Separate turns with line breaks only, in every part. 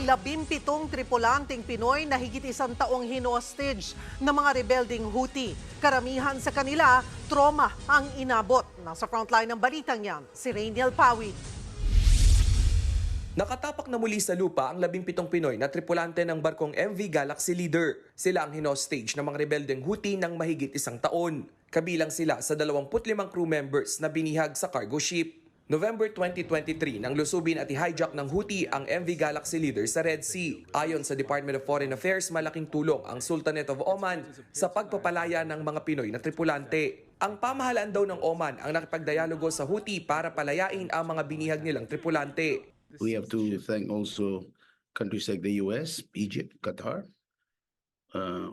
ang 17 tripulanteng Pinoy na higit isang taong hinostage ng mga rebelding Houthi. Karamihan sa kanila, trauma ang inabot. Nasa frontline ng balitang yan, si Rainiel Pawid.
Nakatapak na muli sa lupa ang 17 Pinoy na tripulante ng barkong MV Galaxy Leader. Sila ang hinostage ng mga rebeldeng Houthi ng mahigit isang taon. Kabilang sila sa 25 crew members na binihag sa cargo ship. November 2023 nang lusubin at i-hijack ng Houthi ang MV Galaxy Leader sa Red Sea. Ayon sa Department of Foreign Affairs, malaking tulong ang Sultanate of Oman sa pagpapalaya ng mga Pinoy na tripulante. Ang pamahalaan daw ng Oman ang nakipagdialogo sa Houthi para palayain ang mga binihag nilang tripulante.
We have to thank also countries like the US, Egypt, Qatar,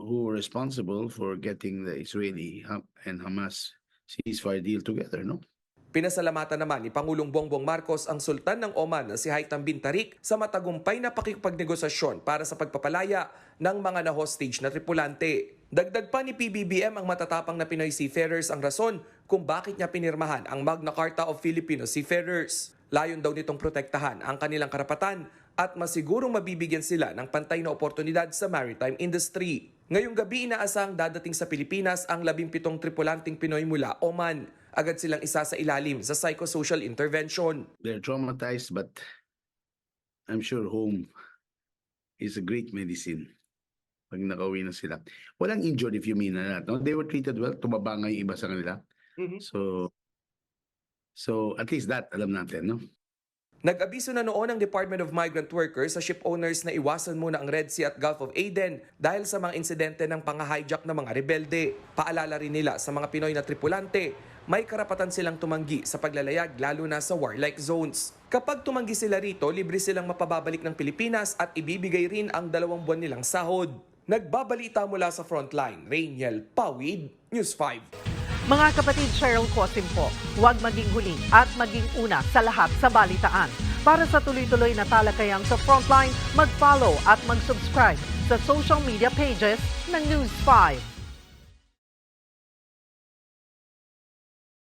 who were responsible for getting the Israeli and Hamas ceasefire deal together, no?
Pinasalamatan naman ni Pangulong Bongbong Marcos ang Sultan ng Oman na si Haitham bin Tarik sa matagumpay na pakikipagnegosasyon para sa pagpapalaya ng mga na-hostage na tripulante. Dagdag pa ni PBBM ang matatapang na Pinoy seafarers ang rason kung bakit niya pinirmahan ang Magna Carta of Filipino Seafarers. Layon daw nitong protektahan ang kanilang karapatan at masigurong mabibigyan sila ng pantay na oportunidad sa maritime industry. Ngayong gabi inaasahang dadating sa Pilipinas ang 17 tripulanteng Pinoy mula Oman. Agad silang isa sa ilalim sa psychosocial intervention.
They're traumatized, but I'm sure home is a great medicine pag nakauwi na sila. Walang injured if you mean that, no? They were treated well, tumaba nga yung iba sa kanila. So at least that, alam natin, no?
Nag-abiso na noon ang Department of Migrant Workers sa ship owners na iwasan muna ang Red Sea at Gulf of Aden dahil sa mga insidente ng pang-hijack ng mga rebelde. Paalala rin nila sa mga Pinoy na tripulante, may karapatan silang tumanggi sa paglalayag lalo na sa warlike zones. Kapag tumanggi sila rito, libre silang mapababalik ng Pilipinas at ibibigay rin ang 2 buwan nilang sahod. Nagbabalita mula sa frontline, Rainiel Pawid, News 5.
Mga kapatid, Cheryl Cosim po, huwag maging huli at maging una sa lahat sa balitaan. Para sa tuloy-tuloy na talakayang sa Frontline, mag-follow at mag-subscribe sa social media pages ng News 5.